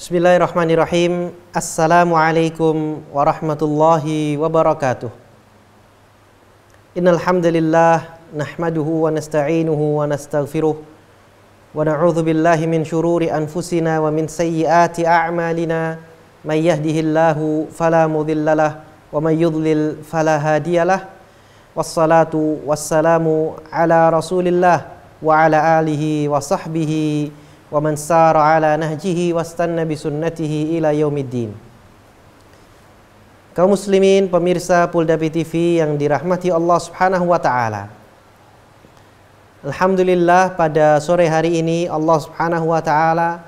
Bismillahirrahmanirrahim. Assalamualaikum warahmatullahi wabarakatuh. Innal hamdalillah nahmaduhu wa nasta'inuhu wa nastaghfiruh wa na'udzu billahi min syururi anfusina wa min sayyiati a'malina. May yahdihillahu fala mudhillalah wa may yudlil fala hadiyalah. Wassalatu wassalamu ala Rasulillah wa ala alihi wa sahbihi wa man sara ala nahjihi wastanna bi sunnatihi ila yaumiddin. Kaum muslimin pemirsa Puldapi TV yang dirahmati Allah Subhanahu wa taala. Alhamdulillah pada sore hari ini Allah Subhanahu wa taala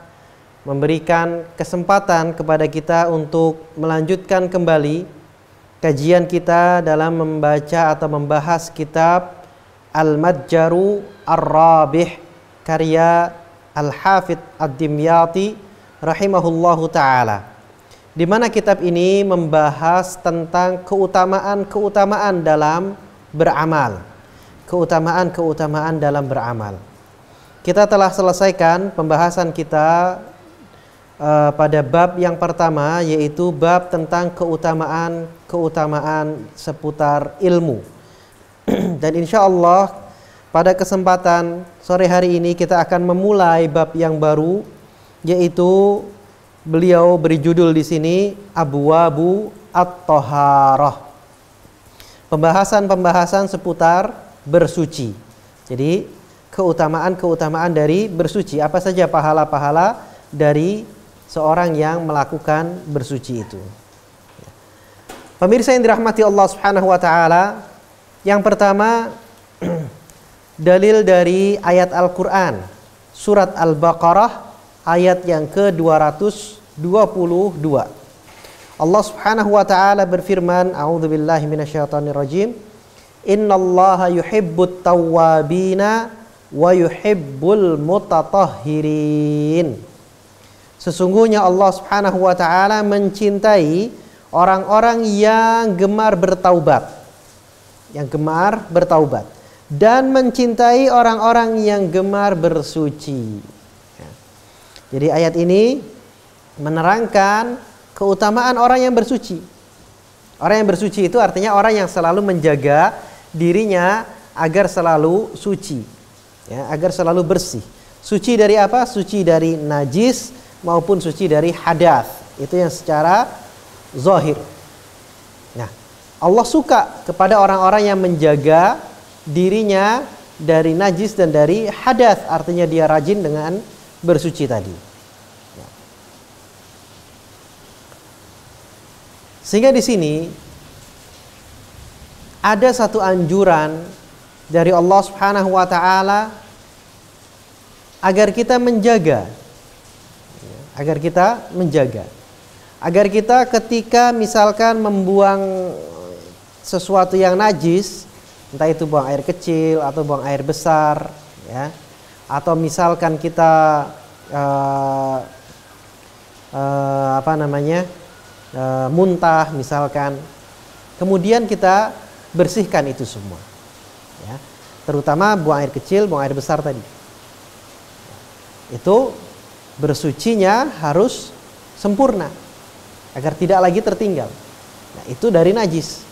memberikan kesempatan kepada kita untuk melanjutkan kembali kajian kita dalam membaca atau membahas kitab Al-Madjaru Ar-Rabih karya Al-Hafidh Ad-Dimyati rahimahullahu ta'ala, di mana kitab ini membahas tentang keutamaan-keutamaan dalam beramal. Keutamaan-keutamaan dalam beramal. Kita telah selesaikan pembahasan kita pada bab yang pertama, yaitu bab tentang keutamaan seputar ilmu. Dan insya Allah pada kesempatan sore hari ini kita akan memulai bab yang baru, yaitu beliau beri judul di sini Abwabu At-Thaharah. Pembahasan-pembahasan seputar bersuci. Jadi keutamaan-keutamaan dari bersuci. Apa saja pahala-pahala dari seorang yang melakukan bersuci itu. Pemirsa yang dirahmati Allah Subhanahu wa taala, yang pertama dalil dari ayat Al-Qur'an surat Al-Baqarah ayat yang ke-222. Allah Subhanahu wa taala berfirman, a'udzubillahi minasyaitonirrajim. Innallaha yuhibbut tawwabina wa yuhibbul mutatahhirin. Sesungguhnya Allah Subhanahu wa taala mencintai orang-orang yang gemar bertaubat. Yang gemar bertaubat dan mencintai orang-orang yang gemar bersuci. Jadi ayat ini menerangkan keutamaan orang yang bersuci. Orang yang bersuci itu artinya orang yang selalu menjaga dirinya agar selalu suci, ya, agar selalu bersih. Suci dari apa? Suci dari najis maupun suci dari hadas. Itu yang secara zahir. Nah, Allah suka kepada orang-orang yang menjaga dirinya dari najis dan dari hadas, artinya dia rajin dengan bersuci tadi. Ya. Sehingga di sini ada satu anjuran dari Allah Subhanahu wa taala agar kita menjaga, agar kita ketika misalkan membuang sesuatu yang najis, entah itu buang air kecil atau buang air besar, ya, atau misalkan kita muntah misalkan, kemudian kita bersihkan itu semua, ya, terutama buang air kecil, buang air besar tadi. Itu bersucinya harus sempurna agar tidak lagi tertinggal. Nah, itu dari najis.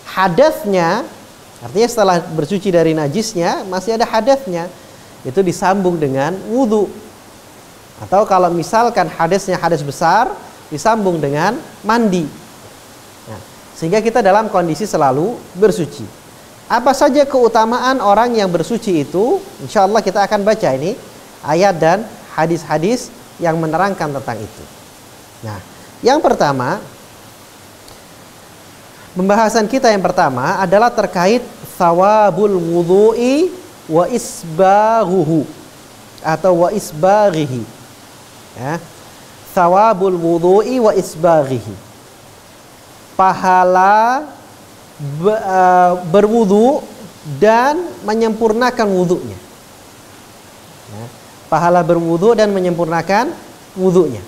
Hadasnya, artinya setelah bersuci dari najisnya masih ada hadasnya, itu disambung dengan wudu. Atau kalau misalkan hadasnya hadas besar, disambung dengan mandi. Nah, sehingga kita dalam kondisi selalu bersuci. Apa saja keutamaan orang yang bersuci itu? Insya Allah kita akan baca ini ayat dan hadis-hadis yang menerangkan tentang itu. Nah, yang pertama, pembahasan kita yang pertama adalah terkait thawabul wudhu'i wa isbaghuhu atau wa isbaghihi. Ya. Thawabul wudhu'i wa isbaghihi. Pahala berwudu dan menyempurnakan wudunya. Ya. Pahala berwudu dan menyempurnakan wudunya.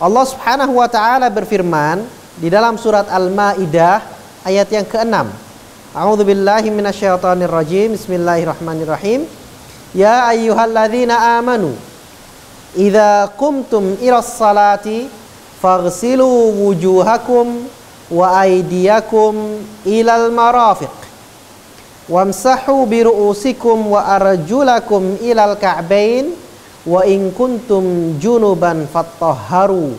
Allah Subhanahu wa taala berfirman di dalam surat Al-Maidah ayat yang ke-6. A'udzubillahi minasyaitonirrajim. Bismillahirrahmanirrahim. Ya ayyuhalladzina amanu idza qumtum ila salati faghsilu wujuhakum wa aydiyakum ilal marafiq wamsahu bi ru'usikum wa arjulakum ilal ka'bain wa in kuntum junuban fattahharu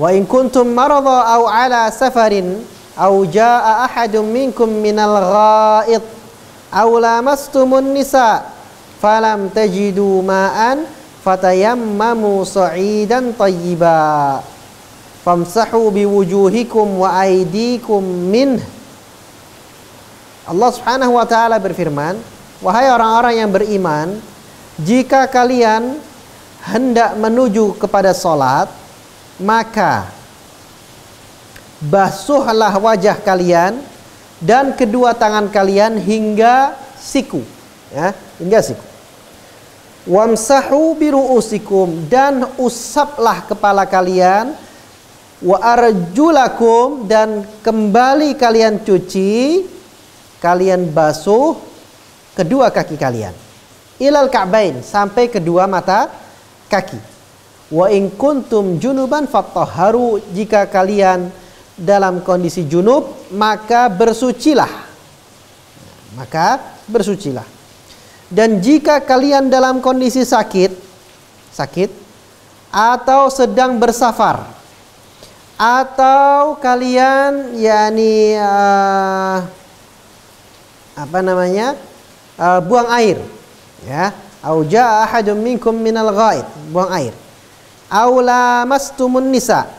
wa in kuntum marada aw ala safarin aw jaa ahadun minkum minal gha'id aw lamastumun nisa falam tajidu ma'an fatayammamu sa'idan tayyiba famsahu biwujuhikum wa aydikum minh. Allah Subhanahu wa taala berfirman, wahai orang-orang yang beriman, jika kalian hendak menuju kepada salat, maka basuhlah wajah kalian dan kedua tangan kalian hingga siku, ya, hingga siku. Wamsahu biru'usikum, dan usaplah kepala kalian, wa arjulakum, dan kembali kalian cuci, kalian basuh kedua kaki kalian, ilal ka'bain, sampai kedua mata kaki. Wa in kuntum junuban fattahharu, jika kalian dalam kondisi junub maka bersucilah. Maka bersucilah. Dan jika kalian dalam kondisi sakit atau sedang bersafar, atau kalian buang air, ya, au jaa ahadum minkum minal ghaid, buang air, au lamastumun nisa,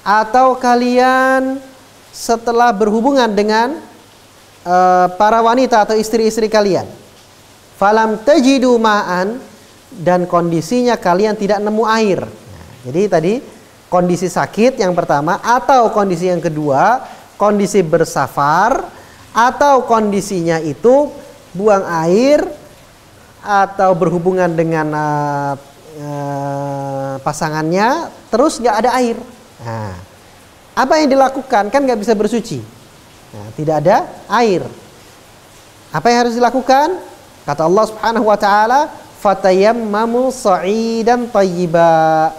atau kalian setelah berhubungan dengan para wanita atau istri-istri kalian, falam tajidu ma'an, dan kondisinya kalian tidak nemu air. Nah, jadi tadi kondisi sakit yang pertama, atau kondisi yang kedua kondisi bersafar, atau kondisinya itu buang air atau berhubungan dengan pasangannya terus nggak ada air. Nah, apa yang dilakukan? Kan nggak bisa bersuci. Nah, tidak ada air. Apa yang harus dilakukan? Kata Allah Subhanahu wa taala, fatayammamu sa'idan tayyiba.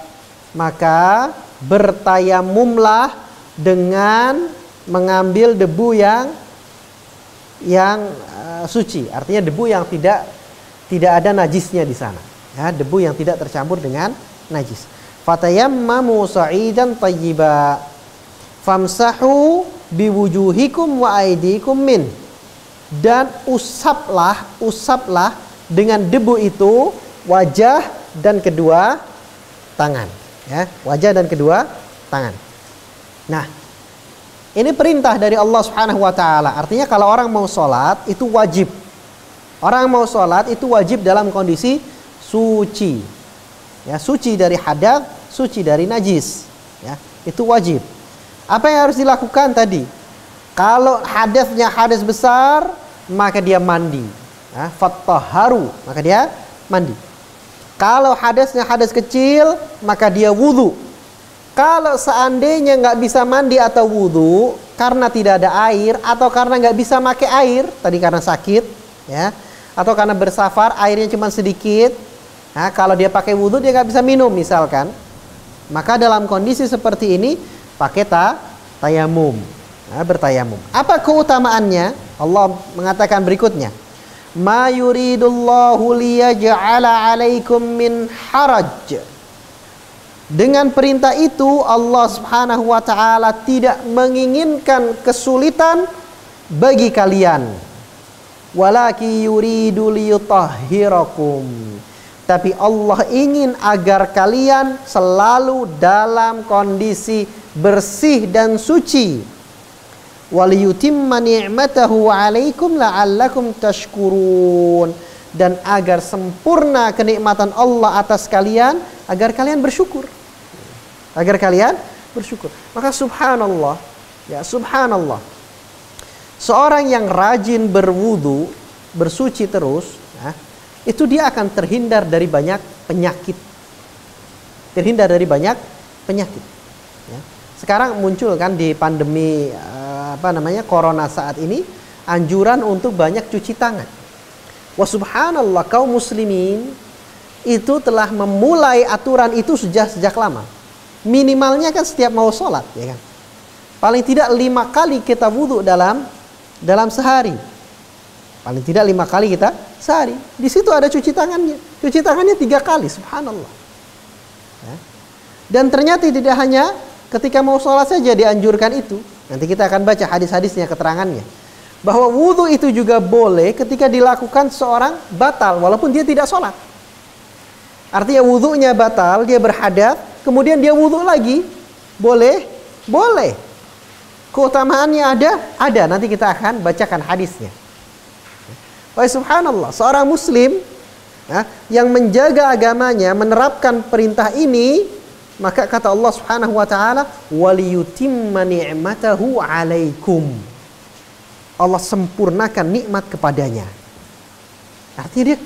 Maka bertayamumlah dengan mengambil debu yang suci, artinya debu yang tidak ada najisnya di sana, ya, debu yang tidak tercampur dengan najis. Fatayammamu sa'idan tayyiba famsahu biwujuhikum wa aydikum min, dan usaplah dengan debu itu wajah dan kedua tangan, ya, wajah dan kedua tangan. Nah, ini perintah dari Allah Subhanahu wa taala. Artinya kalau orang mau sholat itu wajib. Orang mau sholat itu wajib dalam kondisi suci. Ya, suci dari hadas, suci dari najis. Ya, itu wajib. Apa yang harus dilakukan tadi? Kalau hadasnya hadas besar, maka dia mandi. Ya, fattahharu, maka dia mandi. Kalau hadasnya hadas kecil, maka dia wudu. Kalau seandainya nggak bisa mandi atau wudhu karena tidak ada air, atau karena nggak bisa pakai air, tadi karena sakit, ya, atau karena bersafar airnya cuma sedikit, nah, kalau dia pakai wudhu dia nggak bisa minum misalkan, maka dalam kondisi seperti ini pakai tayamum, nah, bertayamum. Apa keutamaannya? Allah mengatakan berikutnya, ma yuridullahu liyaj'ala 'alaikum min haraj. Dengan perintah itu Allah Subhanahu wa taala tidak menginginkan kesulitan bagi kalian. Walaki yuridu liyutahhirakum. Tapi Allah ingin agar kalian selalu dalam kondisi bersih dan suci. Waliyutimma ni'matahu 'alaikum la'allakum tashkurun. Dan agar sempurna kenikmatan Allah atas kalian, agar kalian bersyukur. Agar kalian bersyukur. Maka subhanallah, ya subhanallah, seorang yang rajin berwudu, bersuci terus, ya, itu dia akan terhindar dari banyak penyakit. Terhindar dari banyak penyakit. Ya. Sekarang muncul kan di pandemi corona saat ini, anjuran untuk banyak cuci tangan. Wa subhanallah, kaum muslimin itu telah memulai aturan itu sejak lama. Minimalnya kan setiap mau sholat, ya kan. Paling tidak 5 kali kita wudhu dalam sehari. Paling tidak 5 kali kita sehari. Di situ ada cuci tangannya. Cuci tangannya 3 kali, subhanallah. Ya. Dan ternyata tidak hanya ketika mau sholat saja dianjurkan itu. Nanti kita akan baca hadis-hadisnya, keterangannya. Bahwa wudhu itu juga boleh ketika dilakukan seorang batal, walaupun dia tidak sholat. Artinya wudhunya batal, dia berhadas, kemudian dia wudhu lagi. Boleh? Boleh. Keutamaannya ada. Nanti kita akan bacakan hadisnya. Wah, subhanallah, seorang muslim yang menjaga agamanya, menerapkan perintah ini, maka kata Allah Subhanahu wa taala, "Waliyutimma ni'matahu 'alaikum." Allah sempurnakan nikmat kepadanya. Artinya dia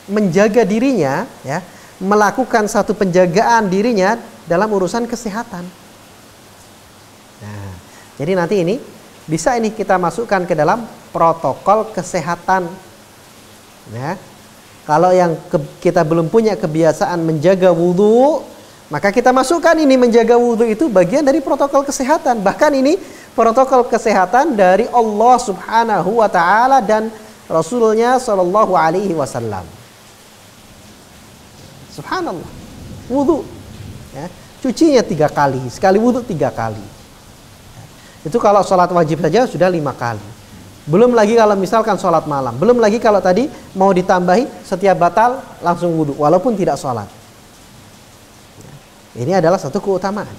menjaga dirinya, ya, melakukan satu penjagaan dirinya dalam urusan kesehatan. Nah, jadi nanti ini bisa ini kita masukkan ke dalam protokol kesehatan. Ya. Kalau yang kita belum punya kebiasaan menjaga wudhu, maka kita masukkan ini menjaga wudhu itu bagian dari protokol kesehatan. Bahkan ini protokol kesehatan dari Allah Subhanahu wa taala dan Rasulnya Shallallahu alaihi wasallam. Subhanallah. Wudhu, ya, cucinya 3 kali, sekali wudhu 3 kali. Itu kalau sholat wajib saja sudah 5 kali. Belum lagi kalau misalkan sholat malam. Belum lagi kalau tadi mau ditambahi setiap batal langsung wudhu walaupun tidak sholat. Ini adalah satu keutamaan.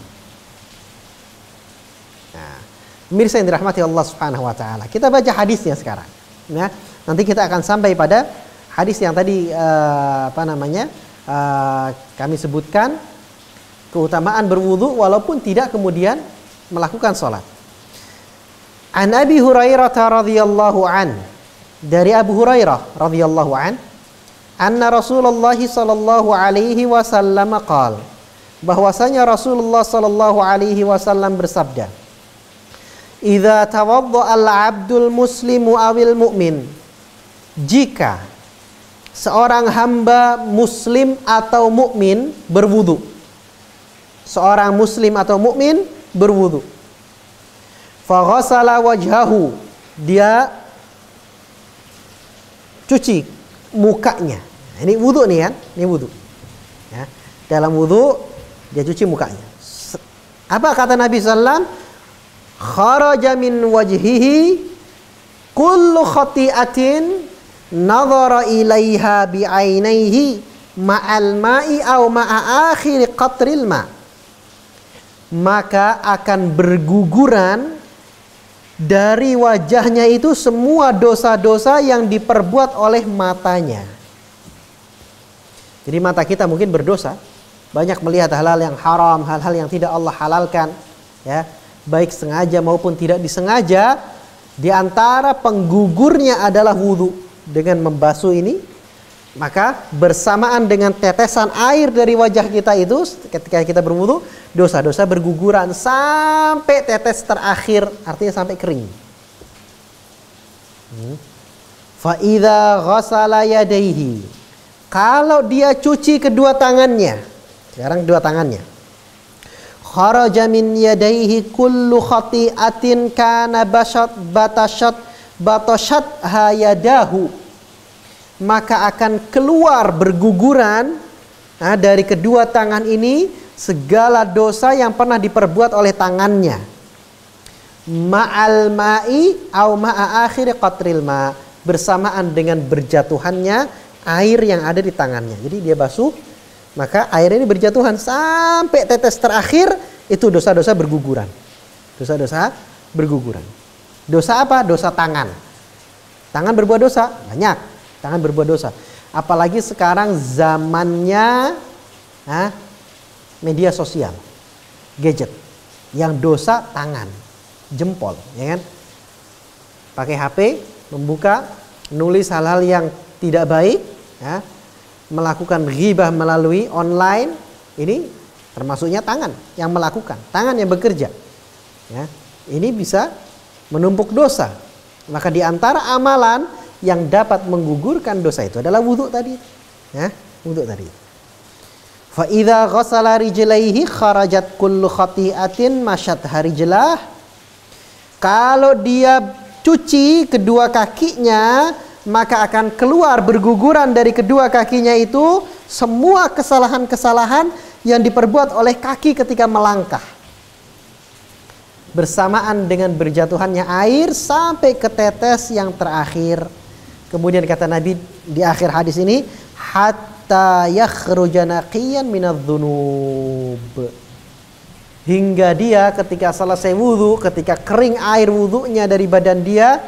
Nah, pemirsa yang dirahmati Allah Subhanahu wa taala. Kita baca hadisnya sekarang. Nah, nanti kita akan sampai pada hadis yang tadi kami sebutkan, keutamaan berwudu walaupun tidak kemudian melakukan sholat. An Abi Hurairah radhiyallahu an, dari Abu Hurairah radhiyallahu an, anna Rasulullah sallallahu alaihi wasallam qala, bahwasanya Rasulullah sallallahu alaihi wasallam bersabda, "Idza tawaddaa al-'abdul muslimu awil mu'min," jika seorang hamba muslim atau mukmin berwudu. Seorang muslim atau mukmin berwudu. Faghasala wajhahu, dia cuci mukanya. Ini wudu nih kan? Ini wudu. Ya. Dalam wudu dia cuci mukanya. Apa kata Nabi sallallahu, kharaja min wajhihi kullu khati'atin nadhara ilaiha bi'ainaihi ma'al ma'i aw ma'a akhir qatril ma'. Maka akan berguguran dari wajahnya itu semua dosa-dosa yang diperbuat oleh matanya. Jadi mata kita mungkin berdosa, banyak melihat hal-hal yang haram, hal-hal yang tidak Allah halalkan, ya, baik sengaja maupun tidak disengaja. Di antara penggugurnya adalah wudu. Dengan membasuh ini, maka bersamaan dengan tetesan air dari wajah kita itu, ketika kita berwudu, dosa-dosa berguguran sampai tetes terakhir, artinya sampai kering. Fa idza ghasala yadayhi, kalau dia cuci kedua tangannya, sekarang kedua tangannya, kharaja min yadayhi kullu khati'atin kana batashat hayadahu, maka akan keluar berguguran dari kedua tangan ini segala dosa yang pernah diperbuat oleh tangannya. Ma'al ma'i au ma'a akhir qatril ma, bersamaan dengan berjatuhannya air yang ada di tangannya. Jadi dia basuh, maka air ini berjatuhan sampai tetes terakhir, itu dosa-dosa berguguran. Dosa-dosa berguguran. Dosa apa? Dosa tangan. Tangan berbuat dosa? Banyak. Tangan berbuat dosa. Apalagi sekarang zamannya media sosial, gadget. Yang dosa tangan, jempol, ya kan? Pakai HP, membuka, nulis hal-hal yang tidak baik, ya, melakukan ghibah melalui online, ini termasuknya tangan yang melakukan, tangan yang bekerja. Ya, ini bisa menumpuk dosa. Maka di antara amalan yang dapat menggugurkan dosa itu adalah wudu tadi. Ya, Wudu tadi. Fa idza ghassala rijlaihi kharajat kullu khati'atin masyat harijlah. Kalau dia cuci kedua kakinya, maka akan keluar berguguran dari kedua kakinya itu semua kesalahan-kesalahan yang diperbuat oleh kaki ketika melangkah. Bersamaan dengan berjatuhannya air sampai ke tetes yang terakhir. Kemudian kata Nabi di akhir hadis ini, hatta yakhruja naqiyan minadz-dzunub. Hingga dia ketika selesai wudu, ketika kering air wudunya dari badan dia,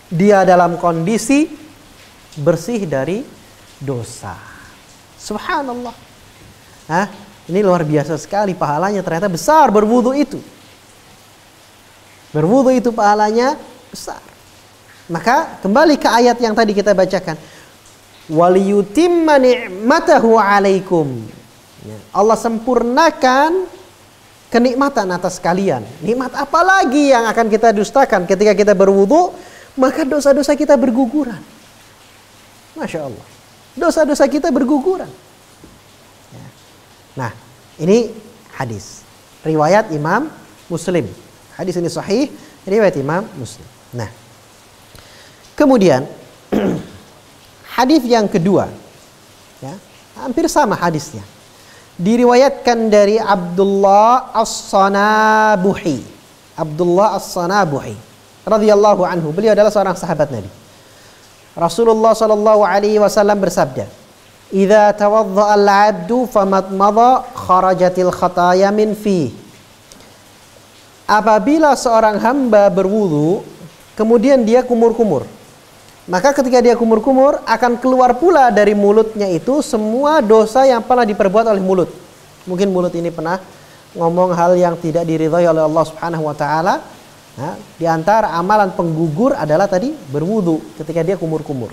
dia dalam kondisi bersih dari dosa. Subhanallah. Ini luar biasa sekali pahalanya, ternyata besar berwudu itu. Berwudu itu pahalanya besar. Maka kembali ke ayat yang tadi kita bacakan. Waliyutimma ni'matahu 'alaikum. Allah sempurnakan kenikmatan atas kalian. Nikmat apa lagi yang akan kita dustakan ketika kita berwudu? Maka dosa-dosa kita berguguran. Masya Allah. Dosa-dosa kita berguguran. Nah, ini hadis. Riwayat Imam Muslim. Hadis ini sahih. Riwayat Imam Muslim. Nah, kemudian hadis yang kedua. Ya, hampir sama hadisnya. Diriwayatkan dari Abdullah As-Sanabuhi. Abdullah As-Sanabuhi radhiyallahu anhu. Beliau adalah seorang sahabat Nabi. Rasulullah sallallahu alaihi wasallam bersabda, "Idza tawadda'a al-'abdu famadmadha kharajatil khataya min fihi." Apabila seorang hamba berwudu, kemudian dia kumur-kumur, maka ketika dia kumur-kumur akan keluar pula dari mulutnya itu semua dosa yang pernah diperbuat oleh mulut. Mungkin mulut ini pernah ngomong hal yang tidak diridhai oleh Allah Subhanahu wa taala. Nah, di antara amalan penggugur adalah tadi berwudu ketika dia kumur-kumur.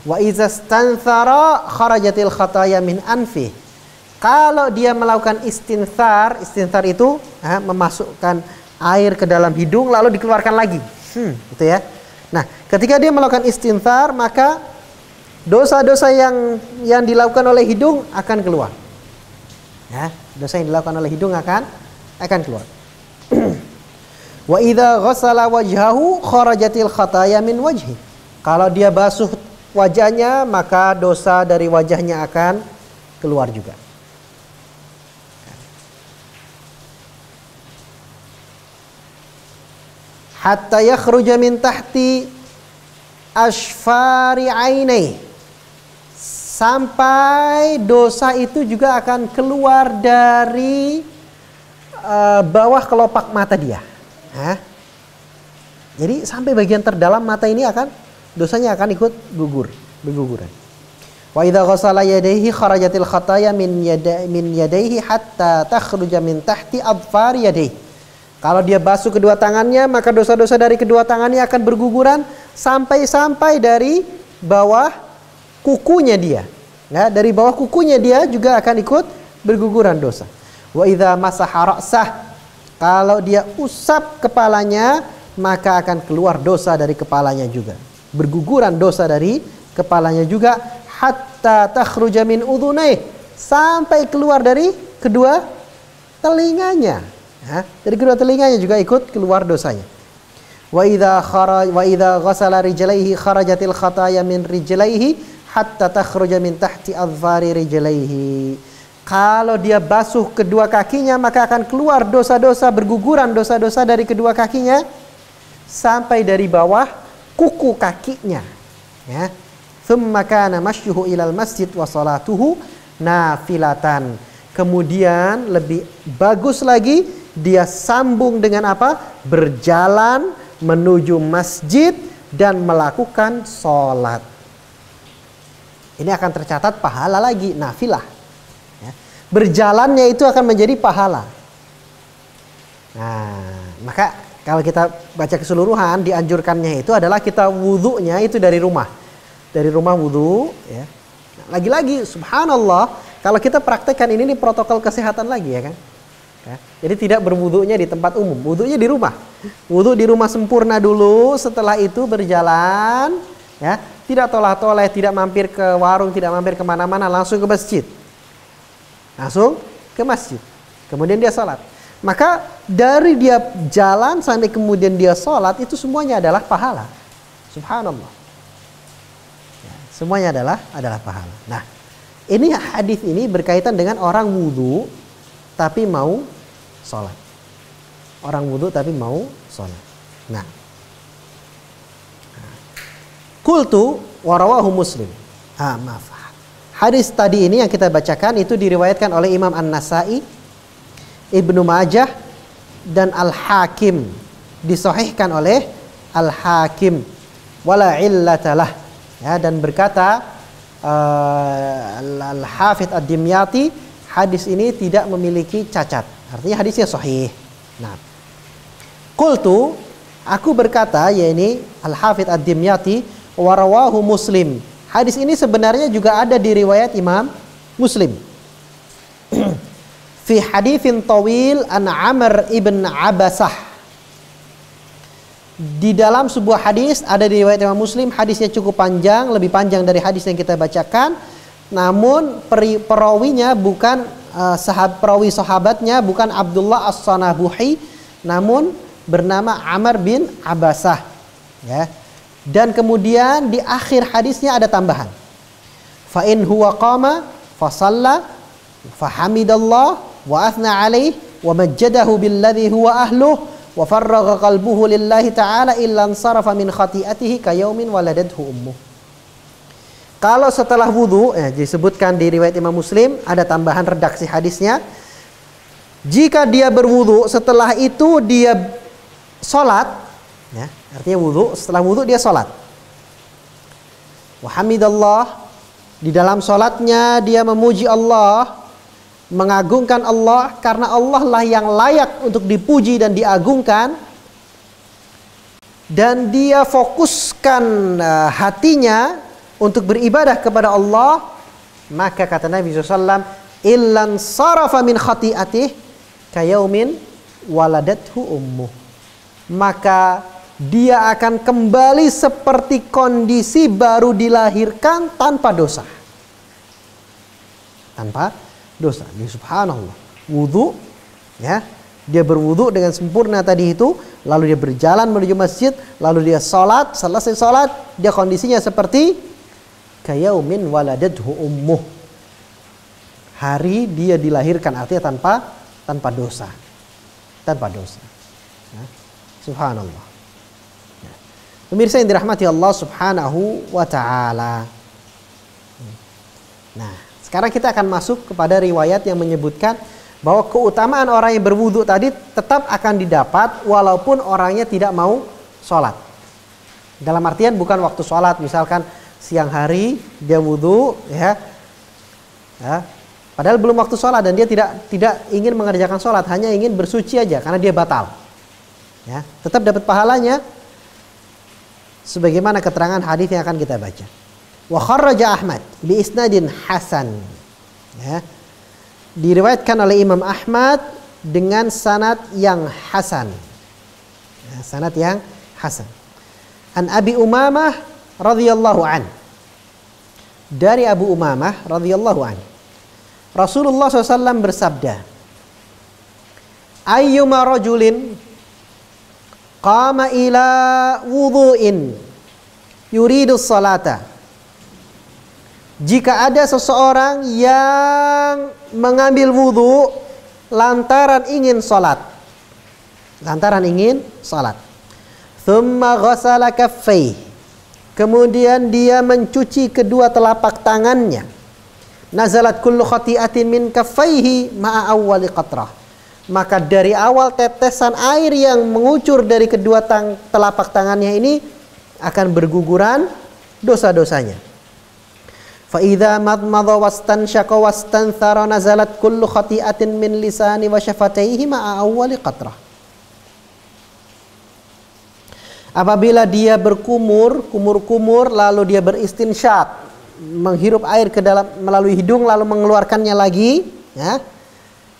Wa iza stanthara kharajatil khataya min anfi. Kalau dia melakukan istinthar, istinthar itu memasukkan air ke dalam hidung lalu dikeluarkan lagi. Gitu ya. Nah, ketika dia melakukan istinthar, maka dosa-dosa yang dilakukan oleh hidung akan keluar. Ya, dosa yang dilakukan oleh hidung akan keluar. Wa idza ghassala wajhahu kharajatil khataya min wajhi. Kalau dia basuh wajahnya, maka dosa dari wajahnya akan keluar juga. Hatta yakhruja min tahti ashfari ainai. Sampai dosa itu juga akan keluar dari bawah kelopak mata dia. Jadi sampai bagian terdalam mata ini dosanya akan ikut berguguran. Wa idza ghassala yadayhi kharajatil khataya min yadayhi hatta takhruja min tahti adfari yadayhi. Kalau dia basuh kedua tangannya, maka dosa-dosa dari kedua tangannya akan berguguran sampai dari bawah kukunya dia. Ya, dari bawah kukunya dia juga akan ikut berguguran dosa. Wa idza masaha ra'sah. Kalau dia usap kepalanya, maka akan keluar dosa dari kepalanya juga. Berguguran dosa dari kepalanya juga. Hatta takhruja min udhunai. Sampai keluar dari kedua telinganya. Dari kedua telinganya juga ikut keluar dosanya. Wa idza ghassala rijlaihi kharajatil khataya min rijlaihi hatta takhruja min tahti adfari rijlaihi. Kalau dia basuh kedua kakinya, maka akan keluar dosa-dosa berguguran dosa-dosa dari kedua kakinya sampai dari bawah kuku kakinya. Ya. Tsumma kana masyuhu ilal masjid wa salatuhu nafilatan. Kemudian lebih bagus lagi dia sambung dengan apa? Berjalan menuju masjid dan melakukan sholat. Ini akan tercatat pahala lagi, nafilah. Berjalannya itu akan menjadi pahala. Nah, maka kalau kita baca keseluruhan, dianjurkannya itu adalah kita wudunya itu dari rumah. Dari rumah wudu. Ya. Nah, lagi-lagi, subhanallah, kalau kita praktekkan ini protokol kesehatan lagi ya kan. Ya. Jadi tidak berwudunya di tempat umum, wudunya di rumah. Wudu di rumah sempurna dulu, setelah itu berjalan, ya, tidak toleh-toleh, tidak mampir ke warung, tidak mampir kemana-mana, langsung ke masjid. Langsung ke masjid. Kemudian dia sholat. Maka dari dia jalan sampai kemudian dia sholat, itu semuanya adalah pahala. Subhanallah. Ya, semuanya adalah pahala. Nah, ini hadis ini berkaitan dengan orang wudu tapi mau sholat. Orang wudu tapi mau sholat. Nah, qultu warawahu Muslim. Maaf. Hadis tadi ini yang kita bacakan itu diriwayatkan oleh Imam An-Nasa'i, Ibnu Majah, dan Al-Hakim. Disahihkan oleh Al-Hakim. Wala illatalah. Ya, dan berkata Al-Hafidz Ad-Dimyati, hadis ini tidak memiliki cacat. Artinya hadisnya sahih. Nah, qultu, aku berkata, yakni Al-Hafidz Ad-Dimyati, warawahu Muslim. Hadis ini sebenarnya juga ada di riwayat Imam Muslim. Fi haditsin tawil an Amr ibn Abasah. Di dalam sebuah hadis ada di riwayat Imam Muslim, hadisnya cukup panjang, lebih panjang dari hadis yang kita bacakan. Namun perawinya bukan perawi sahabatnya bukan Abdullah As-Sanabuhi, namun bernama Amr bin Abasah. Ya. Dan kemudian di akhir hadisnya ada tambahan. Fa in huwa qama fa shalla fa hamidallah wa athna alaihi wa majjadahu billadhi huwa ahluh wa farragha qalbuhu lillahi ta'ala illa ansarafa min khati'atihi ka yaumin waladathu ummuh. Kalau setelah wudu, disebutkan di riwayat Imam Muslim, ada tambahan redaksi hadisnya. Jika dia berwudu, setelah itu dia sholat, ya, artinya wudu, setelah wudu dia sholat. Wa hamidallah, di dalam sholatnya dia memuji Allah, mengagungkan Allah, karena Allah lah yang layak untuk dipuji dan diagungkan. Dan dia fokuskan hatinya untuk beribadah kepada Allah. Maka kata Nabi SAW, illan sarafa min khati'atih kayaumin waladathu ummuh. Maka dia akan kembali seperti kondisi baru dilahirkan tanpa dosa. Tanpa dosa. Ini subhanallah. Wudu, ya. Dia berwudu dengan sempurna tadi itu, lalu dia berjalan menuju masjid, lalu dia sholat, selesai sholat, dia kondisinya seperti kayaumin waladathu ummuh. Hari dia dilahirkan, artinya tanpa dosa. Tanpa dosa. Ya. Subhanallah. Pemirsa yang dirahmati Allah Subhanahu wa ta'ala. Nah, sekarang kita akan masuk kepada riwayat yang menyebutkan bahwa keutamaan orang yang berwudu tadi tetap akan didapat walaupun orangnya tidak mau sholat. Dalam artian bukan waktu sholat, misalkan siang hari dia wudu, ya, padahal belum waktu sholat dan dia tidak ingin mengerjakan sholat, hanya ingin bersuci aja karena dia batal. Ya, tetap dapat pahalanya. Sebagaimana keterangan hadis yang akan kita baca. Wa kharraja Ahmad bi isnadin hasan. Ya. Diriwayatkan oleh Imam Ahmad dengan sanad yang hasan. Ya, sanad yang hasan. An Abi Umamah radhiyallahu an. Dari Abu Umamah radhiyallahu an. Rasulullah SAW bersabda, ayyuma rajulin qama ila wudu'in yuridu salata. Jika ada seseorang yang mengambil wudu lantaran ingin salat. Lantaran ingin salat. Thumma ghasala kaffayhi. Kemudian dia mencuci kedua telapak tangannya. Nazalat kullu khati'atin min kaffayhi ma'a awwali qatrah. Maka dari awal tetesan air yang mengucur dari kedua telapak tangannya ini akan berguguran dosa-dosanya. Fa idza madmadha wastanshaqa wastanthara nazalat kullu khati'atin min lisani wa syafataihi ma'a awwali qatrah. Apabila dia berkumur lalu dia beristinsyak, menghirup air ke dalam melalui hidung lalu mengeluarkannya lagi, ya.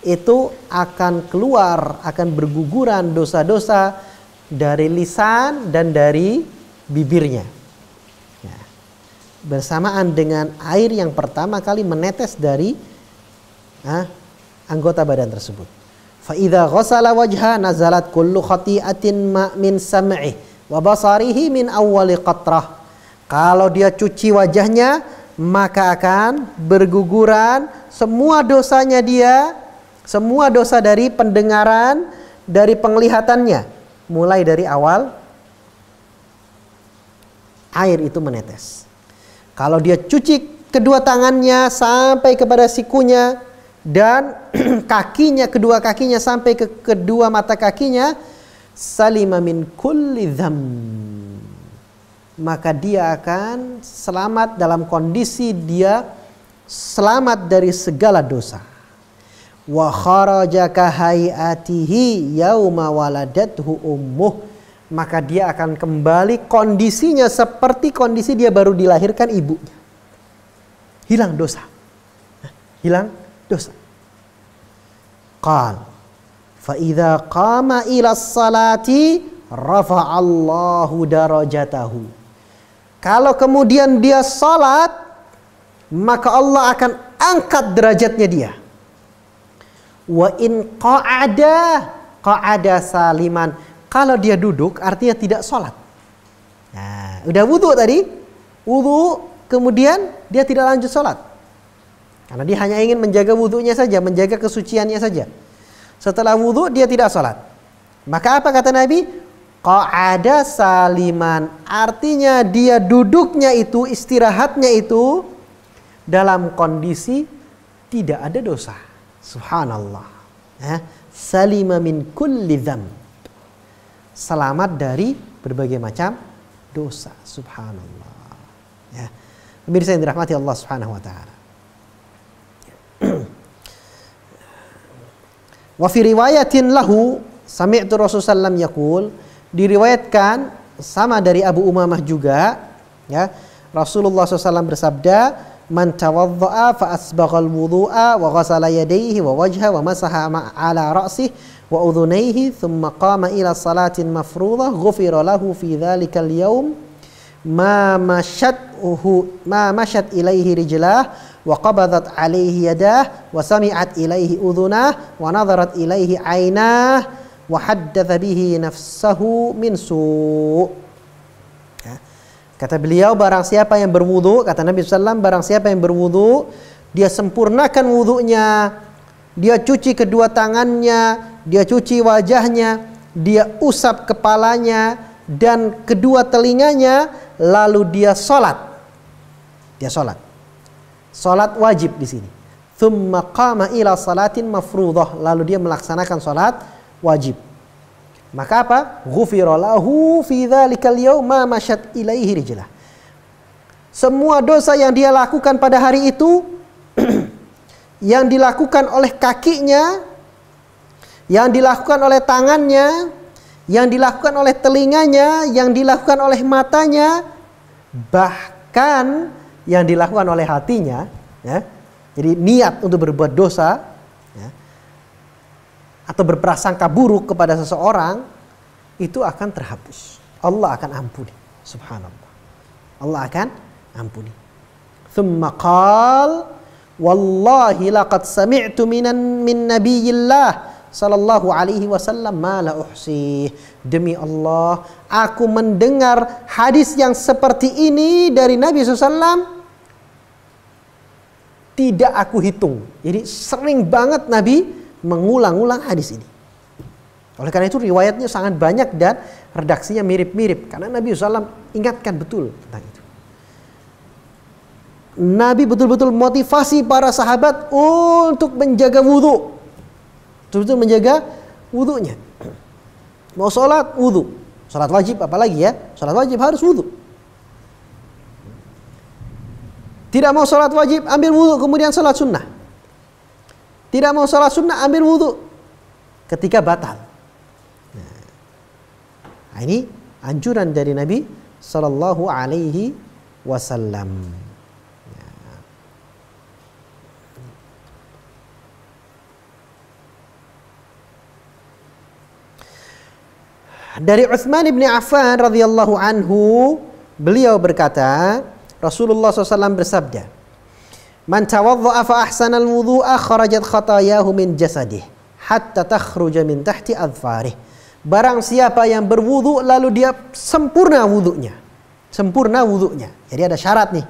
Itu akan berguguran dosa-dosa dari lisan dan dari bibirnya. Ya. bersamaan dengan air yang pertama kali menetes dari anggota badan tersebut. Fa idza ghassala wajha nazalat kullu khati'atin ma min sam'i wa basarihi min awwali qatrah. Kalau dia cuci wajahnya, maka akan berguguran semua dosanya dia, semua dosa dari pendengaran, dari penglihatannya, mulai dari awal air itu menetes. Kalau dia cuci kedua tangannya sampai kepada sikunya dan kakinya, kedua kakinya sampai ke kedua mata kakinya, salima min kulli dzam, maka dia akan selamat dalam kondisi dia selamat dari segala dosa. Wa kharaja ka hayatihi yauma waladathu ummuh, maka dia akan kembali kondisinya seperti kondisi dia baru dilahirkan ibunya. Hilang dosa. Hilang dosa. Qal fa idza qama ila salati rafa'allahu darajatahu. Kalau kemudian dia salat, maka Allah akan angkat derajatnya dia. Wa in qa'ada saliman. Kalau dia duduk artinya tidak sholat. Nah, udah wudhu tadi. Wudhu kemudian dia tidak lanjut sholat. Karena dia hanya ingin menjaga wudhunya saja, menjaga kesuciannya saja. Setelah wudhu dia tidak sholat. Maka apa kata Nabi? Qa'ada saliman. Artinya dia duduknya itu, istirahatnya itu dalam kondisi tidak ada dosa. Subhanallah. Salima min kulli dzamb. Selamat dari berbagai macam dosa. Subhanallah. Ya. Pemirsa yang dirahmati Allah Subhanahu wa taala. Wa fi riwayatin lahu sami'tu Rasulullah yaqul, diriwayatkan sama dari Abu Umamah juga, ya. Rasulullah SAW bersabda, man tawadda'a fa asbaghal wudu'a wa ghasala yadayhi wa wajha wa masaha ala ra'sihi wa udhunayhi thumma qama ila salatin mafruḍah ghufira lahu fi dhalikal yawm ma mashat ilaihi rijlah wa qabadat alaihi yadah wa sami'at ilaihi udhunah wa nadharat ilaihi aynah wa haddatha bihi nafsahu min su'. Kata beliau, barang siapa yang berwudu, kata Nabi SAW, barang siapa yang berwudu, dia sempurnakan wudunya, dia cuci kedua tangannya, dia cuci wajahnya, dia usap kepalanya dan kedua telinganya, lalu dia sholat. Dia sholat. Sholat wajib di sini. Thumma qama ila salatin mafruḍah, lalu dia melaksanakan sholat wajib. Maka apa? Ghufira lahu fi dzalikal yaum ma masyat ilaihi rijlah. Semua dosa yang dia lakukan pada hari itu yang dilakukan oleh kakinya, yang dilakukan oleh tangannya, yang dilakukan oleh telinganya, yang dilakukan oleh matanya, bahkan yang dilakukan oleh hatinya, ya. Jadi niat untuk berbuat dosa, ya, atau berprasangka buruk kepada seseorang, itu akan terhapus. Allah akan ampuni. Subhanallah. Allah akan ampuni. Thumma qal, wallahi laqad sami'tu min nabiyillah sallallahu alaihi wasallam ma la uhsih. Demi Allah, aku mendengar hadis yang seperti ini dari Nabi SAW, tidak aku hitung. Jadi sering banget Nabi mengulang-ulang hadis ini. Oleh karena itu riwayatnya sangat banyak dan redaksinya mirip-mirip. Karena Nabi SAW ingatkan betul tentang itu. Nabi betul-betul motivasi para sahabat untuk menjaga wudhu. Betul-betul menjaga wudhunya. Mau sholat, wudhu. Sholat wajib apalagi ya. Sholat wajib harus wudhu. Tidak mau sholat wajib, ambil wudhu kemudian sholat sunnah. Tidak mau sholat sunnah, ambil wudhu ketika batal. Nah, ini anjuran dari Nabi Sallallahu Alaihi Wasallam. Dari Utsman bin Affan radhiyallahu anhu, beliau berkata, Rasulullah SAW bersabda, "Man tawadda'a fa ahsanal wudhu'a kharajat khatayahu min jasadih hatta takhruja min tahti adfarih." Barang siapa yang berwudu lalu dia sempurna wudunya. Sempurna wudunya. Jadi ada syarat nih.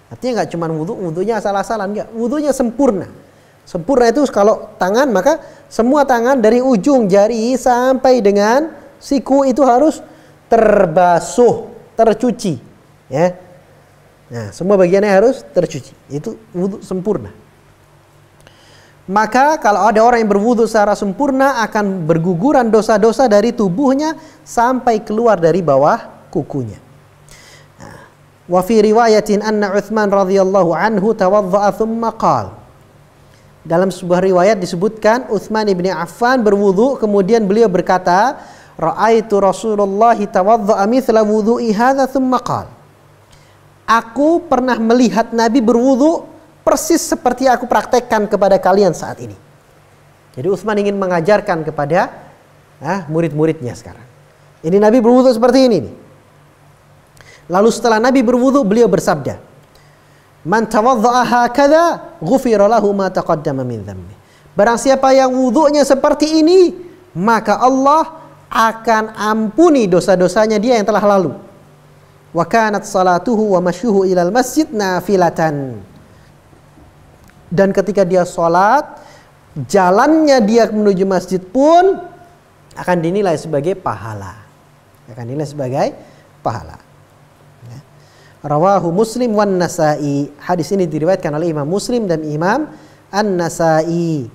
Artinya nggak cuma wudunya asal-asalan, enggak. Wudunya sempurna. Sempurna itu kalau tangan, maka semua tangan dari ujung jari sampai dengan siku itu harus terbasuh, tercuci, ya. Nah, semua bagiannya harus tercuci. Itu wudu sempurna. Maka kalau ada orang yang berwudu secara sempurna akan berguguran dosa-dosa dari tubuhnya sampai keluar dari bawah kukunya. Wa fi riwayatin anna Utsman radhiyallahu anhu tawadda'a thumma qala. Dalam sebuah riwayat disebutkan Utsman ibn Affan berwudu kemudian beliau berkata, "Ra'aitu Rasulullah tawadda'a mithla wudu'i hadza thumma qala." Aku pernah melihat Nabi berwudu persis seperti aku praktekkan kepada kalian saat ini. Jadi Utsman ingin mengajarkan kepada murid-muridnya sekarang. Ini Nabi berwudu seperti ini nih. Lalu setelah Nabi berwudu beliau bersabda, "Man tawadda'a hakadha ghufira lahu ma taqaddama min dhanbi." Barang siapa yang wudunya seperti ini, maka Allah akan ampuni dosa-dosanya dia yang telah lalu. Wa kanat salatuhu wa masyuhu ilal masjid nafilatan. Dan ketika dia sholat, jalannya dia menuju masjid pun akan dinilai sebagai pahala. Akan dinilai sebagai pahala. Rawahu Muslim wan Nasa'i. Hadis ini diriwayatkan oleh Imam Muslim dan Imam An-Nasa'i.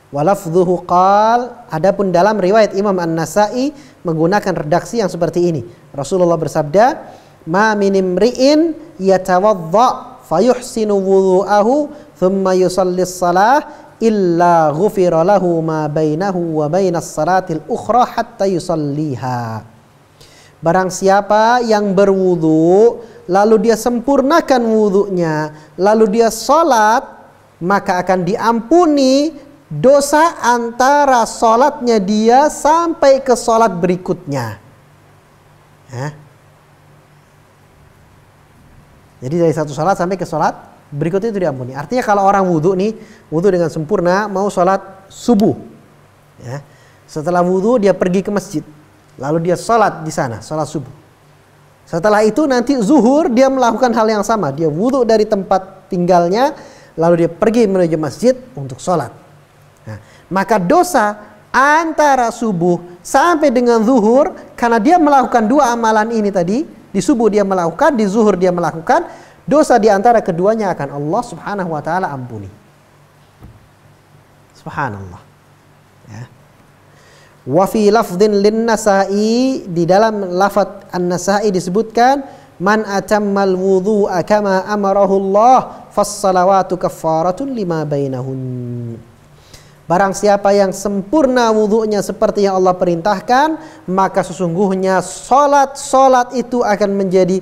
Wa lafdhuhu qal. Adapun dalam riwayat Imam An-Nasa'i menggunakan redaksi yang seperti ini. Rasulullah bersabda, "Ma min imri'in yatawadda' fayuhsinu wudhu'ahu thumma yusalli as-salah illa ghufira lahu ma bainahu wa bainas salatil ukhra hatta yusalliha." Barang siapa yang berwudu lalu dia sempurnakan wudunya, lalu dia sholat, maka akan diampuni dosa antara sholatnya dia sampai ke sholat berikutnya. Jadi dari satu sholat sampai ke sholat berikutnya itu diampuni. Artinya kalau orang wudu nih, wudu dengan sempurna, mau sholat subuh, ya. Setelah wudu dia pergi ke masjid, lalu dia sholat di sana, sholat subuh. Setelah itu nanti zuhur dia melakukan hal yang sama. Dia wudhu dari tempat tinggalnya, lalu dia pergi menuju masjid untuk sholat. Nah, maka dosa antara subuh sampai dengan zuhur, karena dia melakukan dua amalan ini tadi, di subuh dia melakukan, di zuhur dia melakukan, dosa di antara keduanya akan Allah Subhanahu wa ta'ala ampuni. Subhanallah. Ya. Wa fi lafdhin lin-Nasa'i, di dalam lafaz An-Nasa'i disebutkan, "Man atammal wudhu'a kama amarahu Allah fas-salawatu kaffaratun lima bainahun." Barang siapa yang sempurna wudunya seperti yang Allah perintahkan, maka sesungguhnya salat itu akan menjadi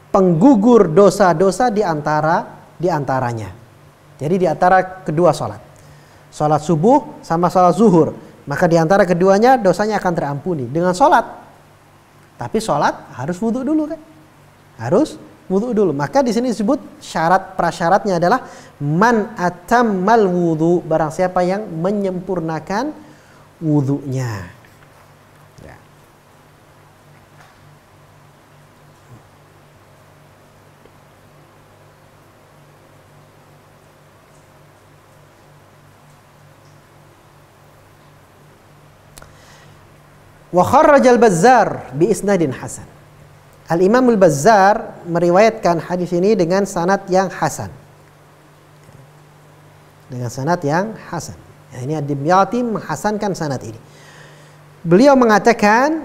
penggugur dosa-dosa di antaranya. Jadi di antara kedua salat. Salat subuh sama salat zuhur, maka di antara keduanya dosanya akan terampuni dengan sholat. Tapi sholat harus wudhu dulu kan? Harus wudhu dulu. Maka di sini disebut prasyaratnya adalah man atammal wudhu, barang siapa yang menyempurnakan wudhunya. Ya. Wa kharrajal Bazzar bi isnadin hasan. Al-Imam Al-Bazzar meriwayatkan hadis ini dengan sanad yang hasan. Dengan sanad yang hasan. Ya, ini Ad-Dimyati menghasankan sanad ini. Beliau mengatakan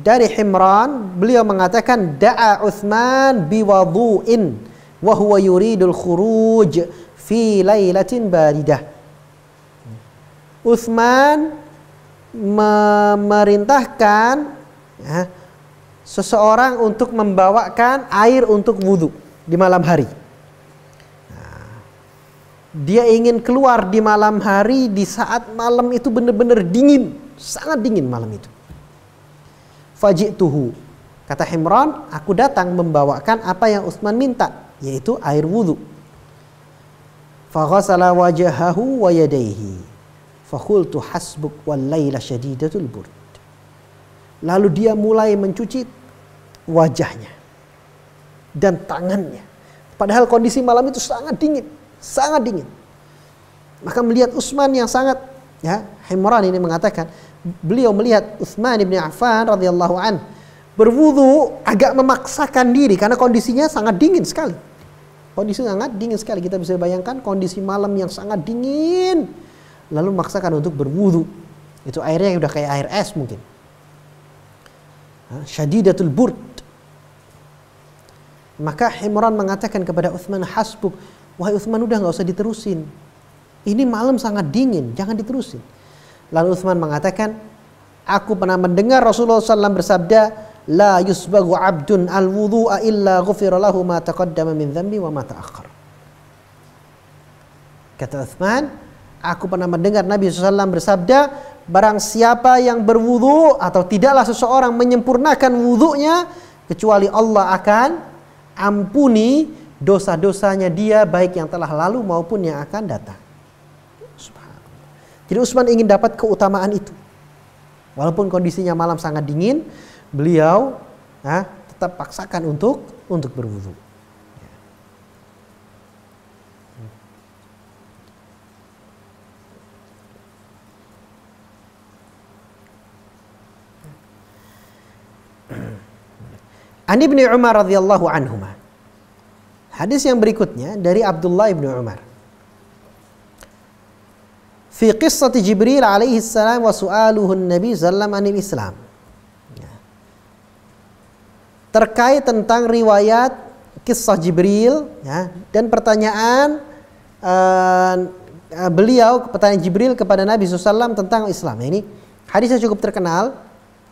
dari Himran beliau mengatakan da'a Utsman biwudu'in wa huwa yuridul khuruj fi lailatin baridah. Utsman memerintahkan seseorang untuk membawakan air untuk wudhu di malam hari. Dia ingin keluar di malam hari di saat malam itu benar-benar dingin, sangat dingin malam itu. Faji'tuhu, Kata Himran, aku datang membawakan apa yang Utsman minta, yaitu air wudhu. Faghasala wajahahu wa yadayhi. Fakhultu hasbuk wal laila syadidatul burd. Lalu dia mulai mencuci wajahnya dan tangannya. Padahal kondisi malam itu sangat dingin, sangat dingin. Maka melihat Utsman yang sangat, ya, Himran ini mengatakan, beliau melihat Utsman bin Affan radhiyallahu an berwudu agak memaksakan diri karena kondisinya sangat dingin sekali. Kondisi sangat dingin sekali. Kita bisa bayangkan kondisi malam yang sangat dingin, lalu memaksakan untuk berwudu. Itu airnya udah kayak air es mungkin. Syadidatul burd. Maka Himran mengatakan kepada Utsman, hasbuk, wahai Utsman, udah nggak usah diterusin. Ini malam sangat dingin, jangan diterusin. Lalu Utsman mengatakan, aku pernah mendengar Rasulullah SAW bersabda, la yusbagu abdun al-wudu'a illa ghufira lahu ma taqaddama min dhanbi wa ma ta'akhkhar. Kata Utsman, aku pernah mendengar Nabi SAW bersabda, barang siapa yang berwudu atau tidaklah seseorang menyempurnakan wudunya, kecuali Allah akan ampuni dosa-dosanya dia, baik yang telah lalu maupun yang akan datang. Subhanallah. Jadi Utsman ingin dapat keutamaan itu. Walaupun kondisinya malam sangat dingin, beliau tetap paksakan untuk berwudu. An Ibnu Umar radhiyallahu anhuma. Hadis yang berikutnya dari Abdullah ibnu Umar. Fi qissati Jibril alaihi salam wa su'aluhu Nabi sallallahu alaihi Islam. Terkait tentang riwayat kisah Jibril, ya, dan pertanyaan pertanyaan Jibril kepada Nabi SAW tentang Islam. Ini hadisnya cukup terkenal.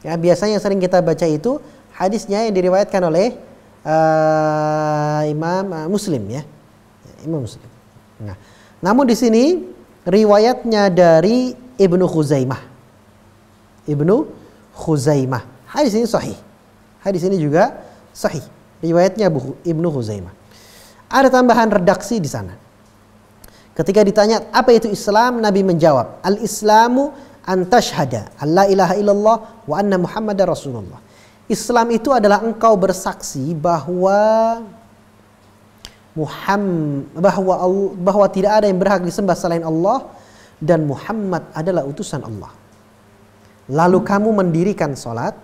Ya, biasanya yang sering kita baca itu hadisnya yang diriwayatkan oleh Imam Muslim, ya, Imam Muslim. Nah, namun di sini riwayatnya dari Ibnu Khuzaimah. Hadis ini sahih. Hadis ini juga sahih. Riwayatnya Ibnu Khuzaimah. Ada tambahan redaksi di sana. Ketika ditanya apa itu Islam, Nabi menjawab, al-Islamu an tashhada alla ilaha illallah wa anna Muhammadar Rasulullah. Islam itu adalah engkau bersaksi bahwa bahwa tidak ada yang berhak disembah selain Allah dan Muhammad adalah utusan Allah. Lalu kamu mendirikan salat,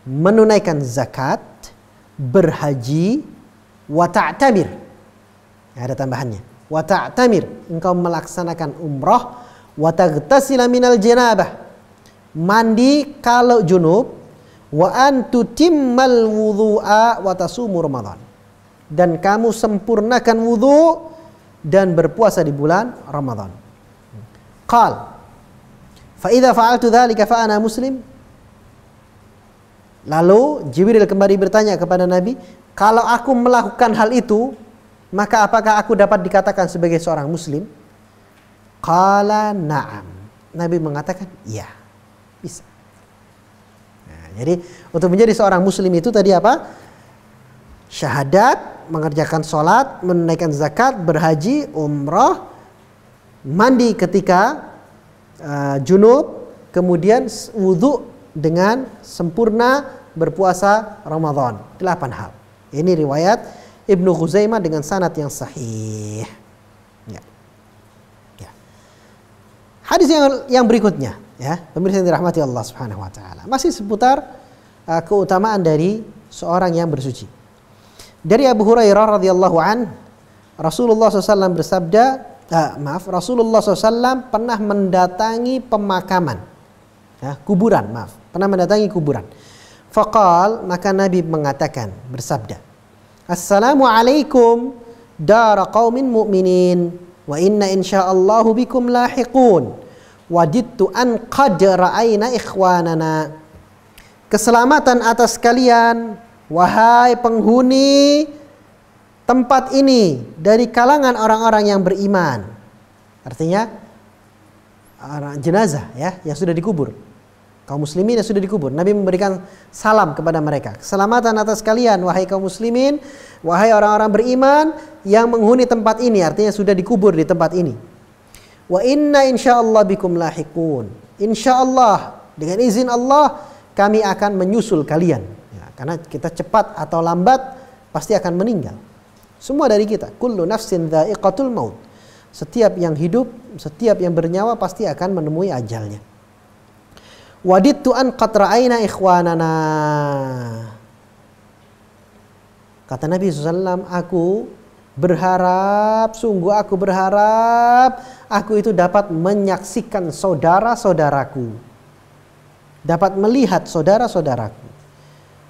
menunaikan zakat, berhaji, wa ta'tamir. Ada tambahannya. Wa ta'tamir, engkau melaksanakan umrah, wa taghtasila minal janabah, mandi kalau junub, wa an tutimmal wudhu'a wa tasumu Ramadan, dan kamu sempurnakan wudhu dan berpuasa di bulan Ramadan. Qal fa idza fa'altu dzalika fa ana muslim. Lalu Jibril kembali bertanya kepada Nabi, kalau aku melakukan hal itu, maka apakah aku dapat dikatakan sebagai seorang muslim? Qala na'am. Nabi mengatakan, ya, bisa. Nah, jadi untuk menjadi seorang muslim itu tadi apa? Syahadat, mengerjakan sholat, menunaikan zakat, berhaji, umrah, mandi ketika junub, kemudian wudhu dengan sempurna, berpuasa Ramadan. 8 hal. Ini riwayat Ibnu Khuzaimah dengan sanad yang sahih. Ya. Ya. Hadis yang berikutnya, ya, pemirsa yang dirahmati Allah Subhanahu wa taala, masih seputar keutamaan dari seorang yang bersuci. Dari Abu Hurairah radhiyallahu an, Rasulullah SAW bersabda, Rasulullah SAW pernah mendatangi pemakaman, ya, kuburan, pernah mendatangi kuburan. Faqal, maka Nabi mengatakan, bersabda, Assalamualaikum dara qaumin mu'minin wa inna insyaallahu bikum lahiqun wadittu an qad ra'ayna ikhwanana. Keselamatan atas kalian, wahai penghuni tempat ini dari kalangan orang-orang yang beriman. Artinya orang jenazah, ya, yang sudah dikubur. kaum muslimin yang sudah dikubur. Nabi memberikan salam kepada mereka. Keselamatan atas kalian wahai kaum muslimin, wahai orang-orang beriman yang menghuni tempat ini, artinya sudah dikubur di tempat ini. Wa inna insyaallah bikum lahiqun. Insyaallah dengan izin Allah kami akan menyusul kalian. Ya, karena kita cepat atau lambat pasti akan meninggal. Semua dari kita. Kullu nafsin dha'iqatul maut. Setiap yang hidup, setiap yang bernyawa pasti akan menemui ajalnya. Wadidtu an qad ra'ayna ikhwanana. Kata Nabi SAW, aku berharap, sungguh aku berharap aku itu dapat menyaksikan saudara-saudaraku, dapat melihat saudara-saudaraku.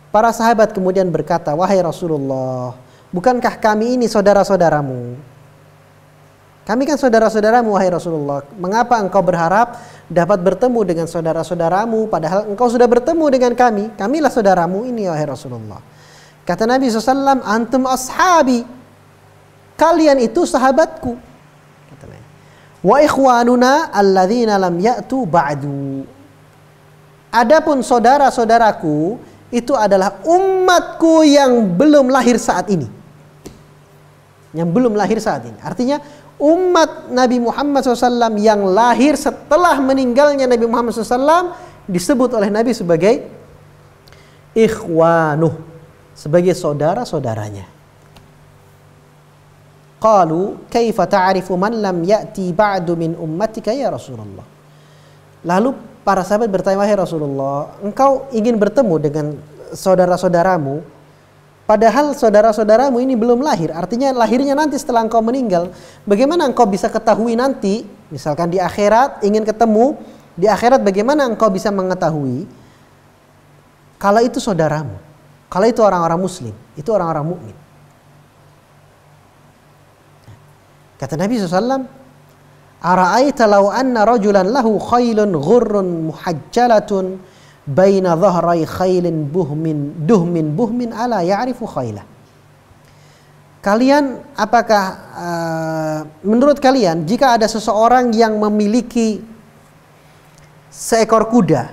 Para sahabat kemudian berkata, wahai Rasulullah, bukankah kami ini saudara-saudaramu? Kami kan saudara-saudaramu wahai Rasulullah. Mengapa engkau berharap dapat bertemu dengan saudara-saudaramu padahal engkau sudah bertemu dengan kami? Kamilah saudaramu ini wahai Rasulullah. Kata Nabi SAW, antum ashabi. Kalian itu sahabatku. Wa ikhwanuna alladzina lam ya'tu ba'du. Adapun saudara-saudaraku itu adalah umatku yang belum lahir saat ini. Yang belum lahir saat ini. Artinya umat Nabi Muhammad SAW yang lahir setelah meninggalnya Nabi Muhammad SAW disebut oleh Nabi sebagai ikhwanuh, sebagai saudara-saudaranya. Qalu kaifa ta'rifu man lam ya'ti ba'du min ummatika ya Rasulullah. Lalu para sahabat bertanya, wahai Rasulullah, engkau ingin bertemu dengan saudara-saudaramu padahal saudara-saudaramu ini belum lahir. Artinya lahirnya nanti setelah engkau meninggal. Bagaimana engkau bisa ketahui nanti, misalkan di akhirat ingin ketemu, di akhirat bagaimana engkau bisa mengetahui kalau itu saudaramu, kalau itu orang-orang muslim, itu orang-orang mukmin. Kata Nabi SAW, ara'aita law anna rajulan lahu khailun ghurrun muhajjalatun baina dhahrai khailin duhmin buhmin ala ya'rifu khailah. Kalian apakah menurut kalian jika ada seseorang yang memiliki seekor kuda,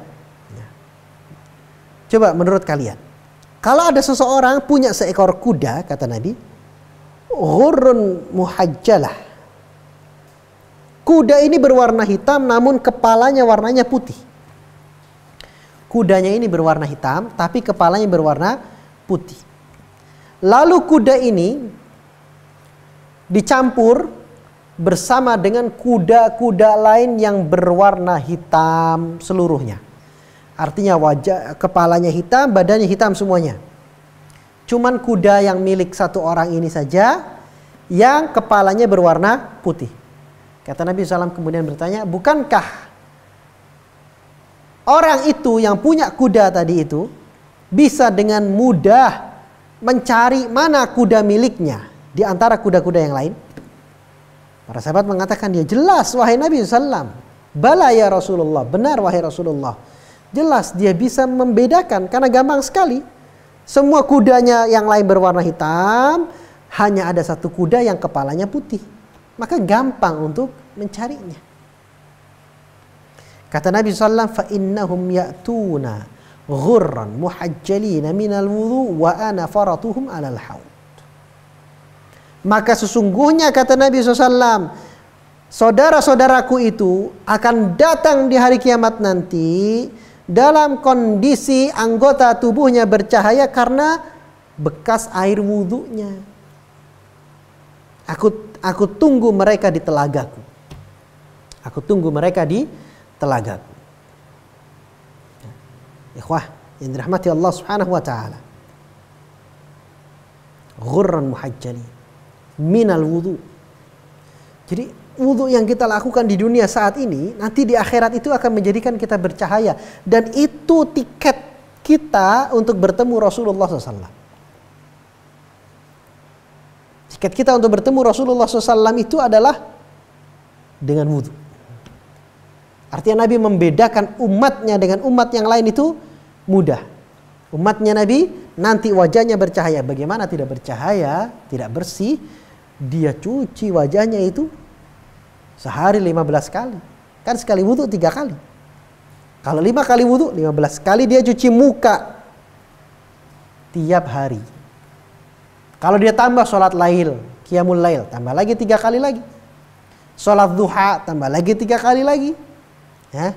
coba menurut kalian, kalau ada seseorang punya seekor kuda, kata Nabi, ghurrun muhajjalah, kuda ini berwarna hitam namun kepalanya warnanya putih. Kudanya ini berwarna hitam tapi kepalanya berwarna putih. Lalu kuda ini dicampur bersama dengan kuda-kuda lain yang berwarna hitam seluruhnya. Artinya wajah, kepalanya hitam, badannya hitam semuanya. Cuman kuda yang milik satu orang ini saja yang kepalanya berwarna putih. Kata Nabi SAW kemudian bertanya, bukankah orang itu yang punya kuda tadi itu bisa dengan mudah mencari mana kuda miliknya di antara kuda-kuda yang lain? Para sahabat mengatakan, dia jelas wahai Nabi SAW. Bala ya Rasulullah, benar wahai Rasulullah. Jelas dia bisa membedakan karena gampang sekali. Semua kudanya yang lain berwarna hitam, hanya ada satu kuda yang kepalanya putih. Maka gampang untuk mencarinya. Kata Nabi SAW, فَإِنَّهُمْ يَأْتُونَ غُرًّا مُحَجَّلِينَ مِنَ الْوُضُوءِ وَأَنَا فَرَطُهُمْ عَلَى الْحَوْضِ. Maka sesungguhnya kata Nabi SAW, saudara-saudaraku itu akan datang di hari kiamat nanti dalam kondisi anggota tubuhnya bercahaya karena bekas air wudhunya. Aku tunggu mereka di telagaku. Aku tunggu mereka di telagaku. Ikhwah yang dirahmati Allah Subhanahu wa taala. Ghurran muhajjali minal wudu. Jadi wudu yang kita lakukan di dunia saat ini nanti di akhirat itu akan menjadikan kita bercahaya, dan itu tiket kita untuk bertemu Rasulullah SAW. Tiket kita untuk bertemu Rasulullah SAW itu adalah dengan wudu. Artinya Nabi membedakan umatnya dengan umat yang lain itu mudah. Umatnya Nabi nanti wajahnya bercahaya. Bagaimana tidak bercahaya, tidak bersih? Dia cuci wajahnya itu sehari 15 kali. Kan sekali wudu 3 kali. Kalau 5 kali wudhu, 15 kali dia cuci muka tiap hari. Kalau dia tambah sholat lail, qiyamul lail, tambah lagi 3 kali lagi. Sholat duha, tambah lagi 3 kali lagi. Ya.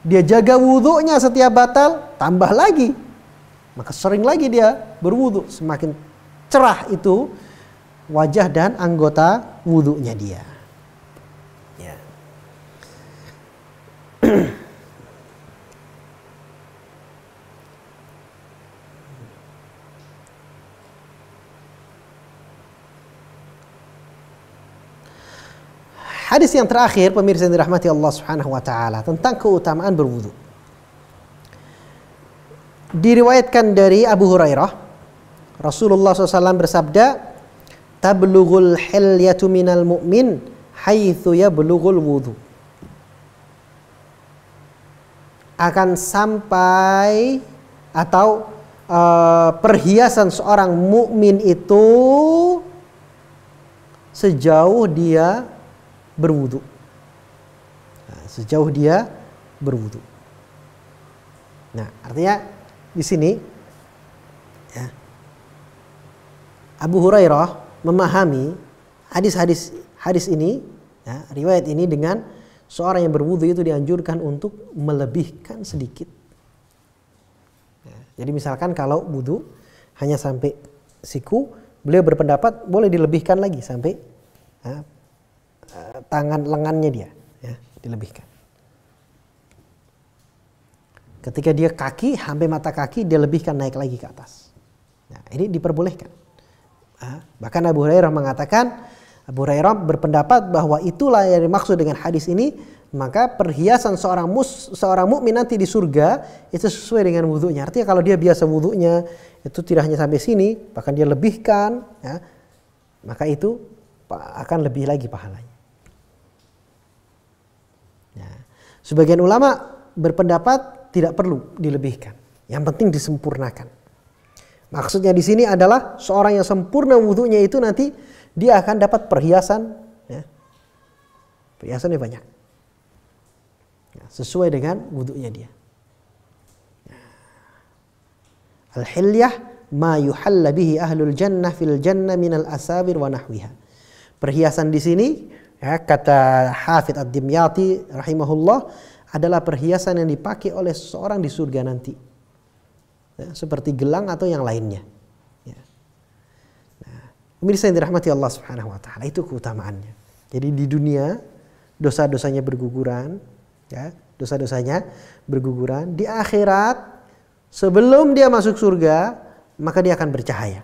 Dia jaga wudhunya setiap batal, tambah lagi. Maka sering lagi dia berwudhu. Semakin cerah itu wajah dan anggota wudhunya dia. Ya. Hadis yang terakhir, pemirsa yang dirahmati Allah Subhanahu wa taala, tentang keutamaan berwudu. Diriwayatkan dari Abu Hurairah, Rasulullah SAW bersabda, "Tablughul hilyatu minal mu'min haitsu yablughul wudu." Akan sampai atau perhiasan seorang mukmin itu sejauh dia berwudu. Nah, sejauh dia berwudu. Nah, artinya di sini ya, Abu Hurairah memahami hadis ini, ya, riwayat ini dengan seorang yang berwudu itu dianjurkan untuk melebihkan sedikit. Ya, jadi misalkan kalau wudu hanya sampai siku, beliau berpendapat boleh dilebihkan lagi sampai ya, tangan lengannya dia, ya, dilebihkan. Ketika dia kaki, sampai mata kaki dia lebihkan naik lagi ke atas. Nah, ini diperbolehkan. Bahkan Abu Hurairah mengatakan, Abu Hurairah berpendapat bahwa itulah yang dimaksud dengan hadis ini. Maka perhiasan seorang mukmin nanti di surga itu sesuai dengan wudunya. Artinya kalau dia biasa wudunya itu tidak hanya sampai sini, bahkan dia lebihkan, ya, maka itu akan lebih lagi pahalanya. Ya. Sebagian ulama berpendapat tidak perlu dilebihkan, yang penting disempurnakan. Maksudnya di sini adalah seorang yang sempurna wudunya itu nanti dia akan dapat perhiasan, ya, perhiasannya banyak, ya, sesuai dengan wudunya dia. Al-hilyah ma yuhalla bihi ahlul jannah fil jannah minal asabir wa nahwiha. Perhiasan di sini, ya, kata Hafidz Ad-Dimyati rahimahullah, adalah perhiasan yang dipakai oleh seseorang di surga nanti, ya, seperti gelang atau yang lainnya. Ya. Nah, pemirsa yang dirahmati Allah Subhanahu wa taala, itu keutamaannya. Jadi di dunia dosa-dosanya berguguran, ya, dosa-dosanya berguguran. Di akhirat sebelum dia masuk surga, maka dia akan bercahaya.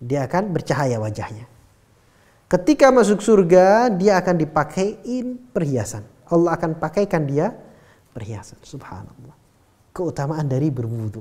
Dia akan bercahaya wajahnya. Ketika masuk surga, dia akan dipakaiin perhiasan. Allah akan pakaikan dia perhiasan. Subhanallah. Keutamaan dari berwudu.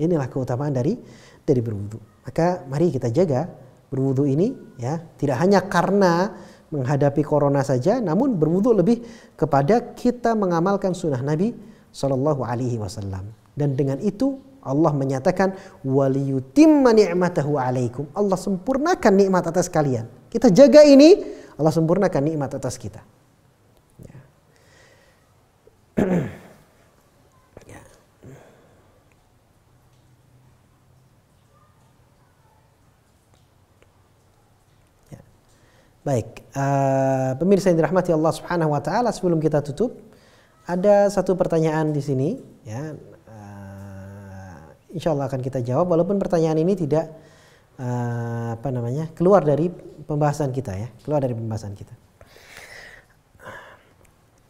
Inilah keutamaan dari berwudu. Maka mari kita jaga berwudu ini, ya, tidak hanya karena menghadapi corona saja, namun berwudu lebih kepada kita mengamalkan sunnah Nabi Shallallahu Alaihi Wasallam. Dan dengan itu Allah menyatakan waliyutimma ni'matahu alaikum. Allah sempurnakan nikmat atas kalian. Kita jaga ini, Allah sempurnakan nikmat atas kita. Ya. Ya. Ya. Baik, pemirsa yang dirahmati Allah Subhanahu wa taala, sebelum kita tutup, ada satu pertanyaan di sini, ya. Insya Allah akan kita jawab, walaupun pertanyaan ini tidak keluar dari pembahasan kita, ya, keluar dari pembahasan kita.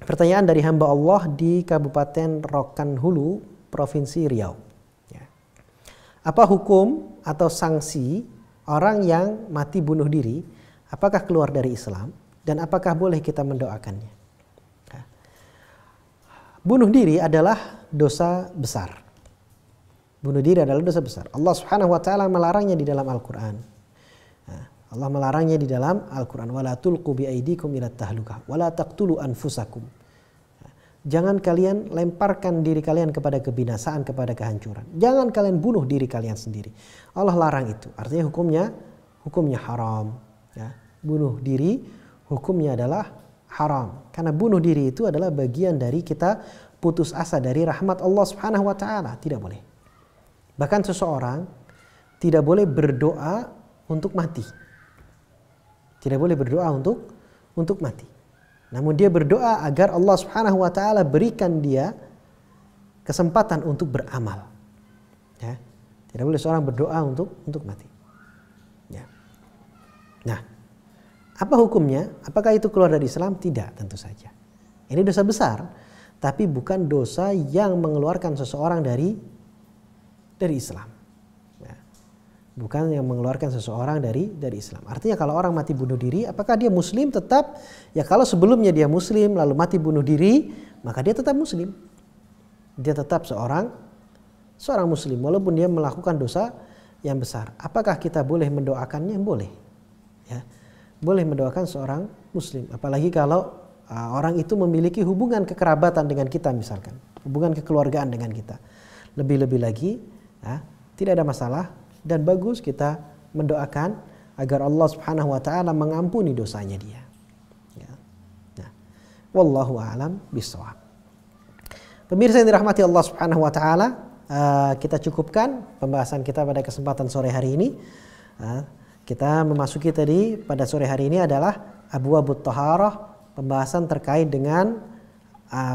Pertanyaan dari hamba Allah di Kabupaten Rokan Hulu, Provinsi Riau. Ya. Apa hukum atau sanksi orang yang mati bunuh diri? Apakah keluar dari Islam dan apakah boleh kita mendoakannya? Ya. Bunuh diri adalah dosa besar. Bunuh diri adalah dosa besar. Allah Subhanahu wa taala melarangnya di dalam Al-Qur'an. Allah melarangnya di dalam Al-Qur'an, wala tulqu bi aidikum ila tahlukah wala taqtulu anfusakum. Jangan kalian lemparkan diri kalian kepada kebinasaan, kepada kehancuran. Jangan kalian bunuh diri kalian sendiri. Allah larang itu. Artinya hukumnya haram, ya. Bunuh diri hukumnya adalah haram. Karena bunuh diri itu adalah bagian dari kita putus asa dari rahmat Allah Subhanahu wa taala, tidak boleh. Bahkan seseorang tidak boleh berdoa untuk mati. Tidak boleh berdoa untuk mati. Namun dia berdoa agar Allah Subhanahu wa taala berikan dia kesempatan untuk beramal. Ya. Tidak boleh seorang berdoa untuk mati. Ya. Nah, apa hukumnya? Apakah itu keluar dari Islam? Tidak, tentu saja. Ini dosa besar, tapi bukan dosa yang mengeluarkan seseorang dari Islam. Ya. Bukan yang mengeluarkan seseorang dari Islam. Artinya kalau orang mati bunuh diri, apakah dia muslim? Tetap. Ya kalau sebelumnya dia muslim lalu mati bunuh diri, maka dia tetap muslim. Dia tetap seorang muslim walaupun dia melakukan dosa yang besar. Apakah kita boleh mendoakannya? Boleh. Ya. Boleh mendoakan seorang muslim, apalagi kalau orang itu memiliki hubungan kekerabatan dengan kita, misalkan hubungan kekeluargaan dengan kita. Lebih-lebih lagi, ya, tidak ada masalah dan bagus kita mendoakan agar Allah Subhanahu wa taala mengampuni dosanya dia. Ya. Nah, wallahu a'lam bishawab. Pemirsa yang dirahmati Allah Subhanahu wa taala, kita cukupkan pembahasan kita pada kesempatan sore hari ini. Kita memasuki tadi pada sore hari ini adalah Abwabut Taharah, pembahasan terkait dengan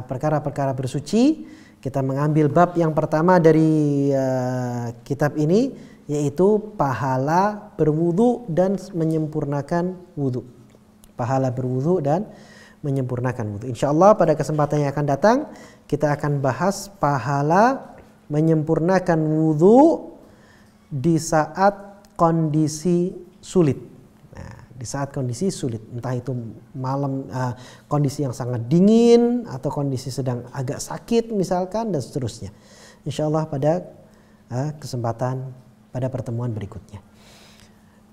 perkara-perkara bersuci. Kita mengambil bab yang pertama dari kitab ini, yaitu pahala berwudu dan menyempurnakan wudu. Pahala berwudu dan menyempurnakan wudu. Insyaallah pada kesempatan yang akan datang kita akan bahas pahala menyempurnakan wudu di saat kondisi sulit. Nah, di saat kondisi sulit, entah itu malam kondisi yang sangat dingin atau kondisi sedang agak sakit misalkan dan seterusnya. Insyaallah pada kesempatan pada pertemuan berikutnya.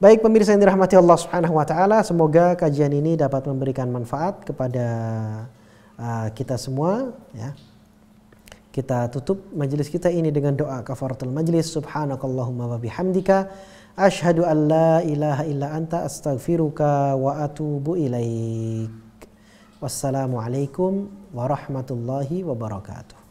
Baik pemirsa yang dirahmati Allah Subhanahu wa taala, semoga kajian ini dapat memberikan manfaat kepada kita semua, ya. Kita tutup majelis kita ini dengan doa kafaratul majlis. Subhanakallahumma wa bihamdika asyhadu an la ilaha illa anta astaghfiruka wa atubu ilaik. Wassalamualaikum warahmatullahi wabarakatuh.